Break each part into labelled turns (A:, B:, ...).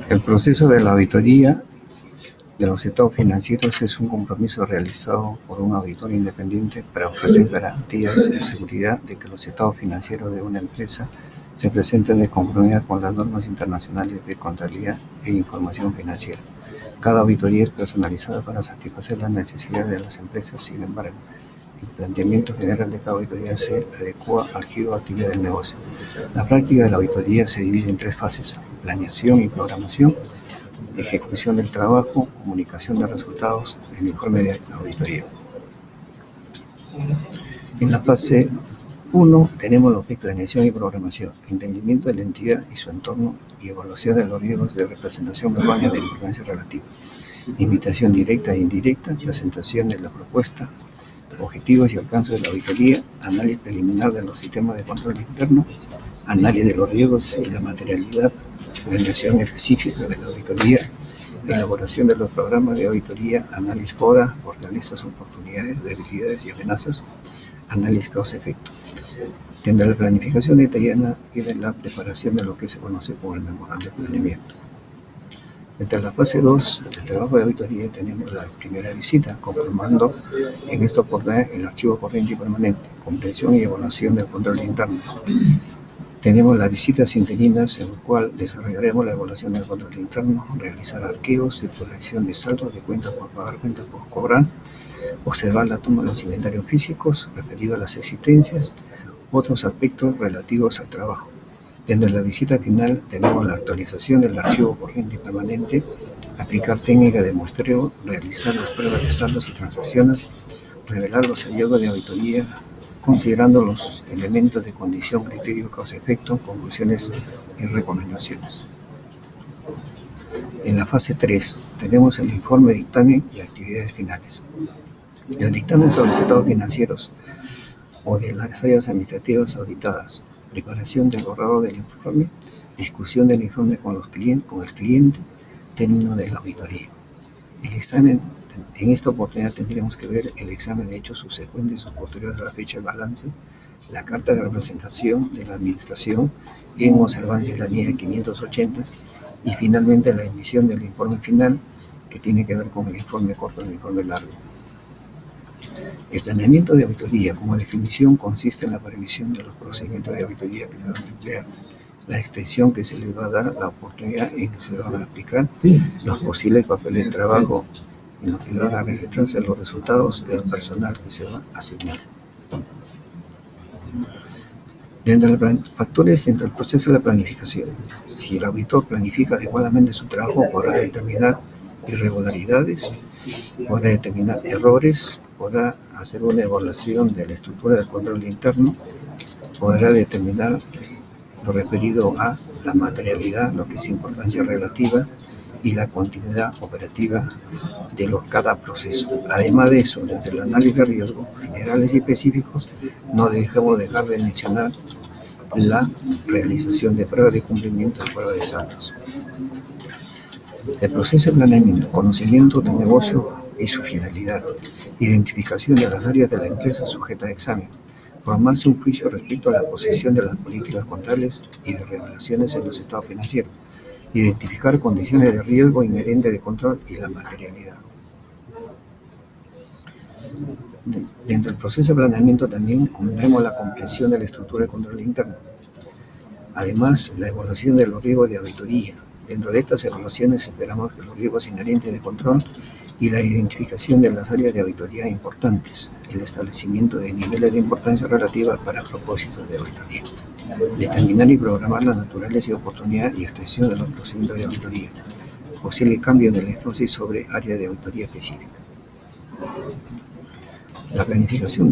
A: El proceso de la auditoría de los estados financieros es un compromiso realizado por un auditor independiente para ofrecer garantías y seguridad de que los estados financieros de una empresa se presenten de conformidad con las normas internacionales de contabilidad e información financiera. Cada auditoría es personalizada para satisfacer las necesidades de las empresas. Sin embargo, el planteamiento general de cada auditoría se adecua al giro de actividad del negocio. La práctica de la auditoría se divide en 3 fases: planeación y programación, ejecución del trabajo, comunicación de resultados, el informe de auditoría. En la fase 1 tenemos lo que es planeación y programación, entendimiento de la entidad y su entorno y evaluación de los riesgos de representación verbal de importancia relativa, invitación directa e indirecta, presentación de la propuesta, objetivos y alcances de la auditoría, análisis preliminar de los sistemas de control interno, análisis de los riesgos y la materialidad, planeación específica de la auditoría, elaboración de los programas de auditoría, análisis FODA, fortalezas, oportunidades, debilidades y amenazas, análisis causa-efecto. Dentro de la planificación detallada viene la preparación de lo que se conoce como el memorando de planeamiento. Dentro de la fase 2 del trabajo de auditoría tenemos la primera visita, conformando en esta oportunidad el archivo corriente y permanente, comprensión y evaluación del control interno. Tenemos las visitas interinas, en la cual desarrollaremos la evaluación del control interno, realizar archivos, circulación de saldos de cuentas por pagar, cuentas por cobrar, observar la toma de los inventarios físicos referidos a las existencias, otros aspectos relativos al trabajo. Dentro de la visita final tenemos la actualización del archivo corriente y permanente, aplicar técnica de muestreo, realizar las pruebas de saldos y transacciones, revelar los hallazgos de auditoría, considerando los elementos de condición, criterio, causa-efecto, conclusiones y recomendaciones. En la fase 3 tenemos el informe de dictamen y actividades finales. El dictamen sobre los estados financieros o de las áreas administrativas auditadas, preparación del borrador del informe, discusión del informe con el cliente, término de la auditoría. El examen, en esta oportunidad tendríamos que ver el examen de hechos subsecuentes o posteriores a la fecha del balance, la carta de representación de la administración en observancia de la línea 580 y finalmente la emisión del informe final, que tiene que ver con el informe corto y el informe largo. El planeamiento de auditoría, como definición, consiste en la previsión de los procedimientos de auditoría que se van a emplear, la extensión que se les va a dar, la oportunidad en que se van a aplicar, los posibles papeles de trabajo en los que van a registrarse los resultados del personal que se va a asignar. Dentro de los factores dentro del proceso de la planificación, si el auditor planifica adecuadamente su trabajo, podrá determinar irregularidades, podrá determinar errores, podrá hacer una evaluación de la estructura del control interno, podrá determinar lo referido a la materialidad, lo que es importancia relativa, y la continuidad operativa de cada proceso. Además de eso, desde el análisis de riesgos generales y específicos, no dejamos dejar de mencionar la realización de pruebas de cumplimiento y pruebas de saldos. El proceso de planeamiento, conocimiento del negocio y su finalidad, identificación de las áreas de la empresa sujetas a examen, formarse un juicio respecto a la posición de las políticas contables y de revelaciones en los estados financieros, identificar condiciones de riesgo inherente de control y la materialidad. Dentro del proceso de planeamiento también tendremos la comprensión de la estructura de control interno. Además, la evaluación de los riesgos de auditoría. Dentro de estas evaluaciones esperamos que los riesgos inherentes de control y la identificación de las áreas de auditoría importantes, el establecimiento de niveles de importancia relativa para propósitos de auditoría, determinar y programar la naturaleza y oportunidad y extensión de los procedimientos de auditoría, posible cambio de la énfasis sobre área de auditoría específica. La planificación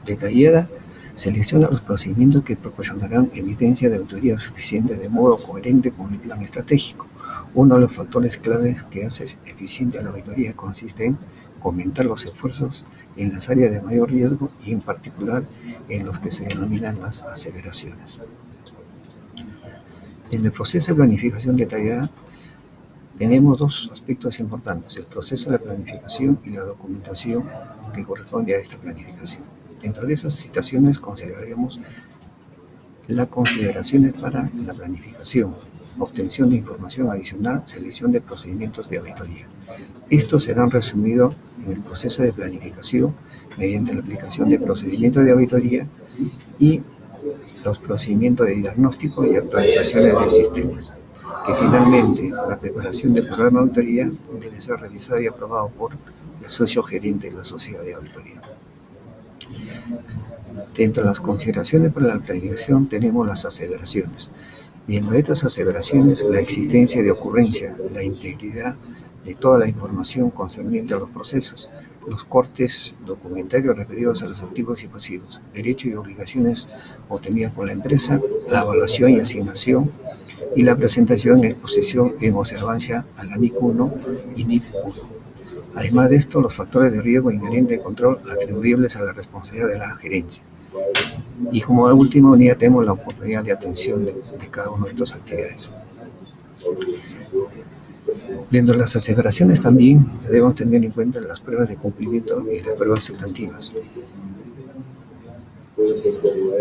A: detallada selecciona los procedimientos que proporcionarán evidencia de auditoría suficiente de modo coherente con el plan estratégico. Uno de los factores claves que hace eficiente a la auditoría consiste en aumentar los esfuerzos en las áreas de mayor riesgo y en particular en los que se denominan las aseveraciones. En el proceso de planificación detallada tenemos 2 aspectos importantes: el proceso de planificación y la documentación que corresponde a esta planificación. Dentro de esas citaciones consideraremos las consideraciones para la planificación, obtención de información adicional, selección de procedimientos de auditoría. Estos serán resumidos en el proceso de planificación mediante la aplicación de procedimientos de auditoría y los procedimientos de diagnóstico y actualizaciones del sistema, que finalmente la preparación del programa de auditoría debe ser revisado y aprobado por el socio gerente de la sociedad de auditoría. Dentro de las consideraciones para la planificación tenemos las aseveraciones. Dentro de estas aseveraciones, la existencia de ocurrencia, la integridad de toda la información concerniente a los procesos, los cortes documentarios referidos a los activos y pasivos, derechos y obligaciones obtenidas por la empresa, la evaluación y asignación y la presentación en exposición en observancia a la NIC 1 y NIF 1. Además de esto, los factores de riesgo inherente de control atribuibles a la responsabilidad de la gerencia. Y como última unidad tenemos la oportunidad de atención de cada una de estas actividades. Dentro de las aseveraciones también debemos tener en cuenta las pruebas de cumplimiento y las pruebas sustantivas.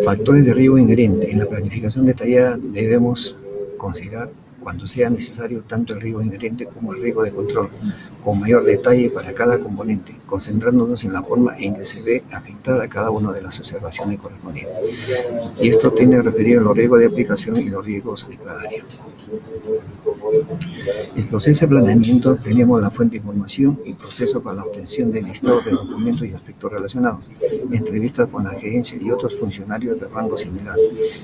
A: Factores de riesgo inherente. En la planificación detallada debemos considerar cuando sea necesario tanto el riesgo inherente como el riesgo de control, con mayor detalle para cada componente, concentrándonos en la forma en que se ve afectada cada una de las observaciones correspondientes. Y esto tiene que referir a los riesgos de aplicación y los riesgos de cada área. El proceso de planeamiento tenemos la fuente de información y proceso para la obtención de listados de documentos y aspectos relacionados, entrevistas con la gerencia y otros funcionarios de rango similar,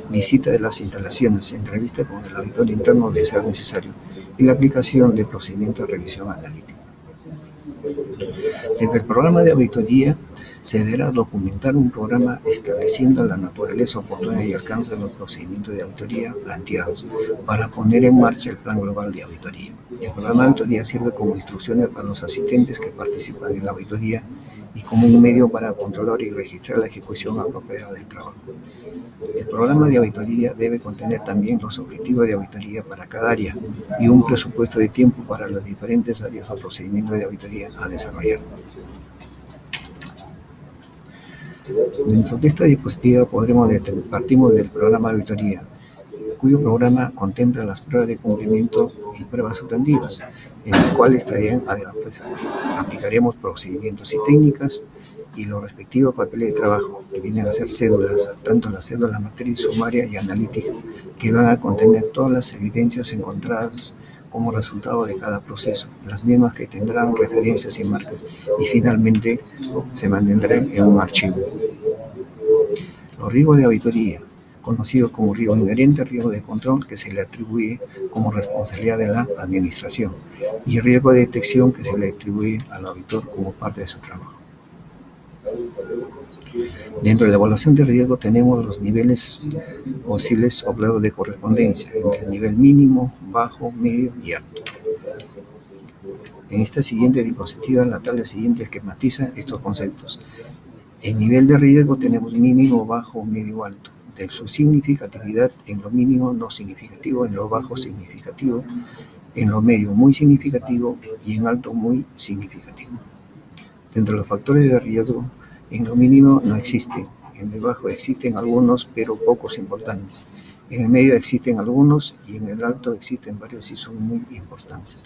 A: visita de las instalaciones, entrevista con el auditor interno de ser necesario y la aplicación de procedimientos de revisión analítica. Desde el programa de auditoría se deberá documentar un programa estableciendo la naturaleza, oportunidad y alcance de los procedimientos de auditoría planteados para poner en marcha el plan global de auditoría. El programa de auditoría sirve como instrucciones para los asistentes que participan en la auditoría y como un medio para controlar y registrar la ejecución apropiada del trabajo. El programa de auditoría debe contener también los objetivos de auditoría para cada área y un presupuesto de tiempo para las diferentes áreas o procedimientos de auditoría a desarrollar. Dentro de esta diapositiva partimos del programa de auditoría, cuyo programa contempla las pruebas de cumplimiento y pruebas sustantivas, en las cuales aplicaremos procedimientos y técnicas y los respectivos papeles de trabajo, que vienen a ser cédulas, tanto la cédula matriz, sumaria y analítica, que van a contener todas las evidencias encontradas como resultado de cada proceso, las mismas que tendrán referencias y marcas, y finalmente se mantendrán en un archivo. Los riesgos de auditoría, conocidos como riesgo inherente, riesgo de control, que se le atribuye como responsabilidad de la administración, y riesgo de detección, que se le atribuye al auditor como parte de su trabajo. Dentro de la evaluación de riesgo tenemos los niveles posibles o grados de correspondencia entre el nivel mínimo, bajo, medio y alto. En esta siguiente diapositiva, la tabla siguiente esquematiza estos conceptos. En nivel de riesgo tenemos mínimo, bajo, medio, alto. De su significatividad, en lo mínimo no significativo, en lo bajo significativo, en lo medio muy significativo y en alto muy significativo. Dentro de los factores de riesgo, en lo mínimo no existen, en el bajo existen algunos pero pocos importantes, en el medio existen algunos y en el alto existen varios y son muy importantes.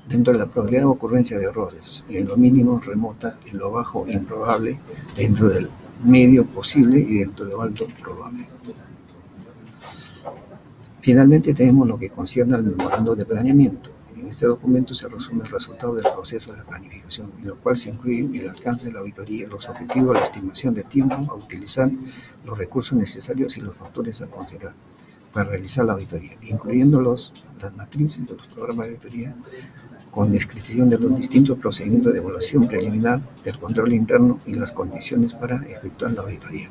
A: Dentro de la probabilidad de ocurrencia de errores, en lo mínimo remota, en lo bajo improbable, dentro del medio posible y dentro de lo alto probable. Finalmente tenemos lo que concierne al memorando de planeamiento. En este documento se resume el resultado del proceso de la planificación, en lo cual se incluye el alcance de la auditoría, los objetivos, la estimación de tiempo a utilizar, los recursos necesarios y los factores a considerar para realizar la auditoría, incluyendo las matrices de los programas de auditoría, con descripción de los distintos procedimientos de evaluación preliminar, del control interno y las condiciones para efectuar la auditoría.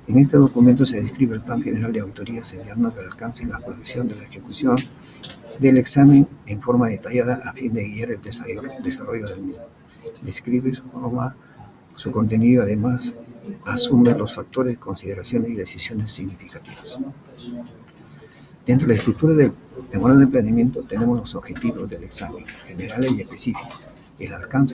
A: En este documento se describe el plan general de auditoría, señalando el alcance y la progresión de la ejecución del examen en forma detallada a fin de guiar el desarrollo del mismo. Describe su forma, su contenido, además asume los factores, consideraciones y decisiones significativas. Dentro de la estructura del memorando de planeamiento tenemos los objetivos del examen, generales y específicos, el alcance